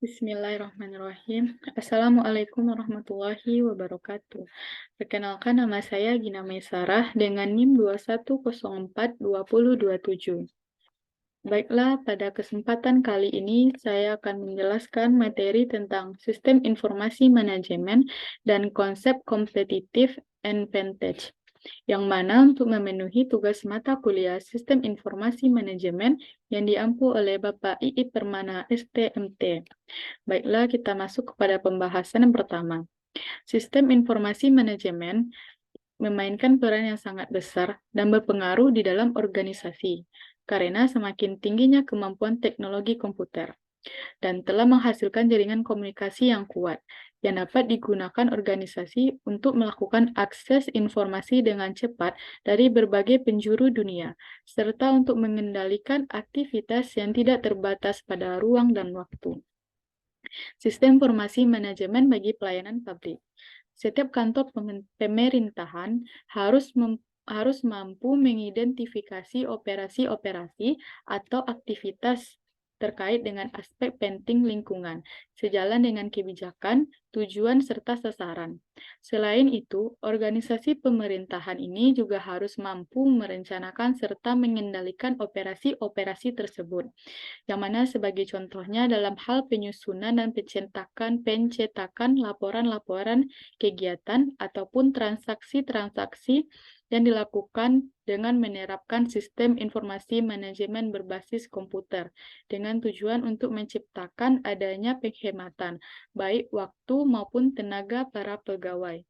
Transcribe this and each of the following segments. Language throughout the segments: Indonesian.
Bismillahirrahmanirrahim. Assalamualaikum warahmatullahi wabarakatuh. Perkenalkan, nama saya Gina Maisarah dengan NIM 21042027. Baiklah, pada kesempatan kali ini saya akan menjelaskan materi tentang sistem informasi manajemen dan konsep kompetitif advantage, yang mana untuk memenuhi tugas mata kuliah Sistem Informasi Manajemen yang diampu oleh Bapak Iip Permana STMT. Baiklah, kita masuk kepada pembahasan yang pertama. Sistem informasi manajemen memainkan peran yang sangat besar dan berpengaruh di dalam organisasi, karena semakin tingginya kemampuan teknologi komputer, dan telah menghasilkan jaringan komunikasi yang kuat, yang dapat digunakan organisasi untuk melakukan akses informasi dengan cepat dari berbagai penjuru dunia, serta untuk mengendalikan aktivitas yang tidak terbatas pada ruang dan waktu. Sistem informasi manajemen bagi pelayanan publik. Setiap kantor pemerintahan harus mampu mengidentifikasi operasi-operasi atau aktivitas terkait dengan aspek penting lingkungan, sejalan dengan kebijakan, tujuan, serta sasaran. Selain itu, organisasi pemerintahan ini juga harus mampu merencanakan serta mengendalikan operasi-operasi tersebut, yang mana sebagai contohnya dalam hal penyusunan dan pencetakan laporan-laporan kegiatan ataupun transaksi-transaksi yang dilakukan dengan menerapkan sistem informasi manajemen berbasis komputer dengan tujuan untuk menciptakan adanya penghematan baik waktu maupun tenaga para pegawai.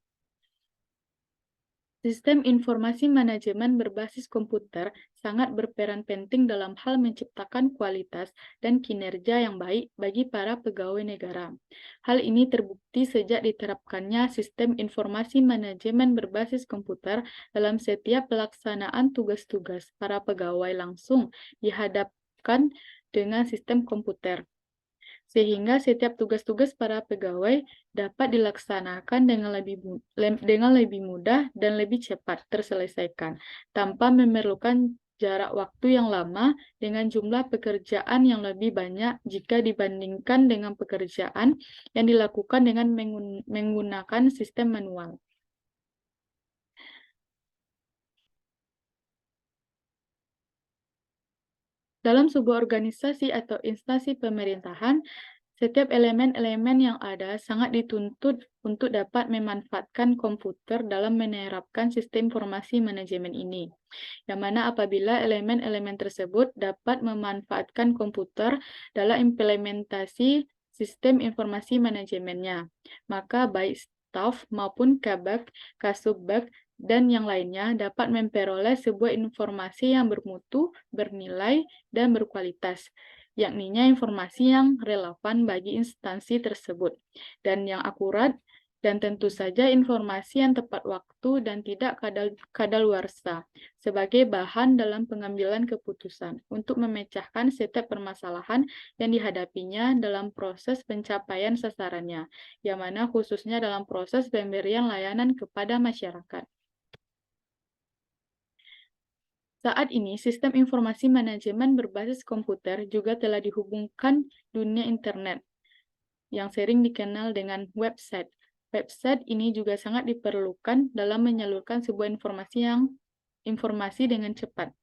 Sistem informasi manajemen berbasis komputer sangat berperan penting dalam hal menciptakan kualitas dan kinerja yang baik bagi para pegawai negara. Hal ini terbukti sejak diterapkannya sistem informasi manajemen berbasis komputer dalam setiap pelaksanaan tugas-tugas para pegawai langsung dihadapkan dengan sistem komputer, sehingga setiap tugas-tugas para pegawai dapat dilaksanakan dengan lebih mudah dan lebih cepat terselesaikan, tanpa memerlukan jarak waktu yang lama dengan jumlah pekerjaan yang lebih banyak jika dibandingkan dengan pekerjaan yang dilakukan dengan menggunakan sistem manual. Dalam sebuah organisasi atau instansi pemerintahan, setiap elemen-elemen yang ada sangat dituntut untuk dapat memanfaatkan komputer dalam menerapkan sistem informasi manajemen ini. Yang mana apabila elemen-elemen tersebut dapat memanfaatkan komputer dalam implementasi sistem informasi manajemennya, maka baik staf maupun kabak, kasubag, dan yang lainnya dapat memperoleh sebuah informasi yang bermutu, bernilai, dan berkualitas, yakninya informasi yang relevan bagi instansi tersebut, dan yang akurat, dan tentu saja informasi yang tepat waktu dan tidak kadaluarsa, sebagai bahan dalam pengambilan keputusan untuk memecahkan setiap permasalahan yang dihadapinya dalam proses pencapaian sasarannya, yang mana khususnya dalam proses pemberian layanan kepada masyarakat. Saat ini, sistem informasi manajemen berbasis komputer juga telah dihubungkan dunia internet, yang sering dikenal dengan website. Website ini juga sangat diperlukan dalam menyalurkan sebuah informasi dengan cepat.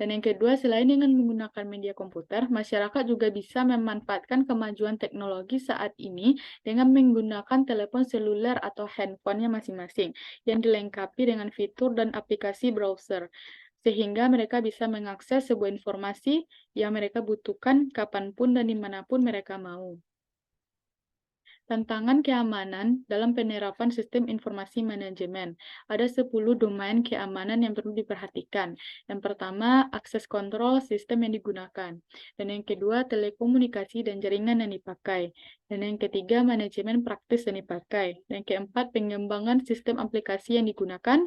Dan yang kedua, selain dengan menggunakan media komputer, masyarakat juga bisa memanfaatkan kemajuan teknologi saat ini dengan menggunakan telepon seluler atau handphonenya masing-masing, yang dilengkapi dengan fitur dan aplikasi browser, sehingga mereka bisa mengakses sebuah informasi yang mereka butuhkan kapanpun dan dimanapun mereka mau. Tantangan keamanan dalam penerapan sistem informasi manajemen. Ada 10 domain keamanan yang perlu diperhatikan. Yang pertama, akses kontrol sistem yang digunakan. Dan yang kedua, telekomunikasi dan jaringan yang dipakai. Dan yang ketiga, manajemen praktis yang dipakai. Dan yang keempat, pengembangan sistem aplikasi yang digunakan,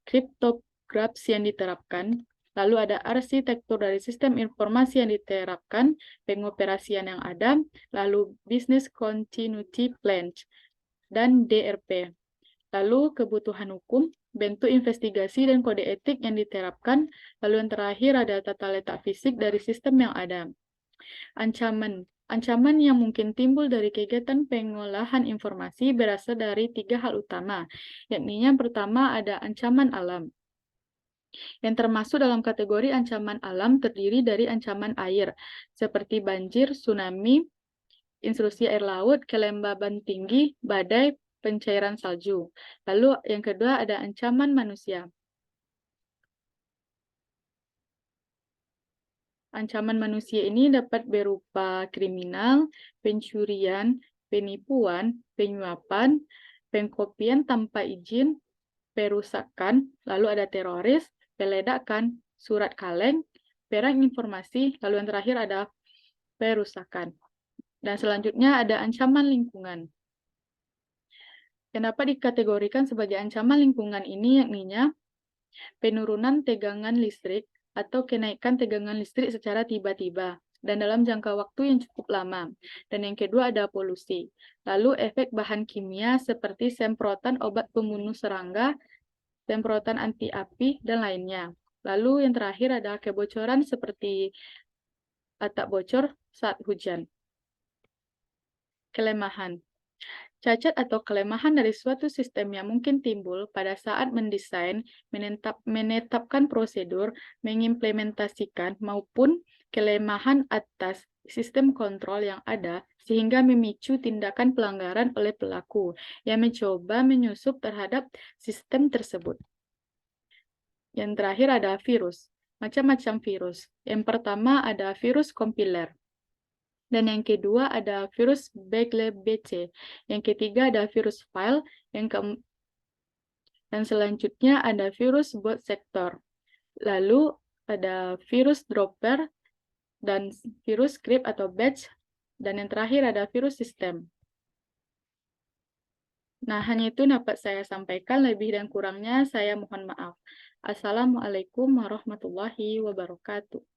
kriptografi yang diterapkan, lalu ada arsitektur dari sistem informasi yang diterapkan, pengoperasian yang ada, lalu business continuity plan, dan DRP. Lalu kebutuhan hukum, bentuk investigasi dan kode etik yang diterapkan, lalu yang terakhir ada tata letak fisik dari sistem yang ada. Ancaman Ancaman yang mungkin timbul dari kegiatan pengolahan informasi berasal dari 3 hal utama, yakni yang pertama ada ancaman alam. Yang termasuk dalam kategori ancaman alam terdiri dari ancaman air, seperti banjir, tsunami, intrusi air laut, kelembaban tinggi, badai, pencairan salju. Lalu yang kedua ada ancaman manusia. Ancaman manusia ini dapat berupa kriminal, pencurian, penipuan, penyuapan, pengkopian tanpa izin, perusakan, lalu ada teroris, peledakan, surat kaleng, perang informasi, lalu yang terakhir ada perusakan. Dan selanjutnya ada ancaman lingkungan. Yang dapat dikategorikan sebagai ancaman lingkungan ini yakninya penurunan tegangan listrik atau kenaikan tegangan listrik secara tiba-tiba dan dalam jangka waktu yang cukup lama. Dan yang kedua ada polusi. Lalu efek bahan kimia seperti semprotan obat pembunuh serangga, semprotan anti api, dan lainnya. Lalu yang terakhir ada kebocoran seperti atap bocor saat hujan. Kelemahan. Cacat atau kelemahan dari suatu sistem yang mungkin timbul pada saat mendesain, menetapkan prosedur, mengimplementasikan, maupun kelemahan atas sistem kontrol yang ada sehingga memicu tindakan pelanggaran oleh pelaku yang mencoba menyusup terhadap sistem tersebut. Yang terakhir ada virus, macam-macam virus. Yang pertama ada virus kompiler. Dan yang kedua ada virus Bagley-BC. Yang ketiga ada virus file. Dan selanjutnya ada virus bot sector. Lalu ada virus dropper dan virus script atau batch. Dan yang terakhir ada virus sistem. Nah, hanya itu dapat saya sampaikan. Lebih dan kurangnya saya mohon maaf. Assalamualaikum warahmatullahi wabarakatuh.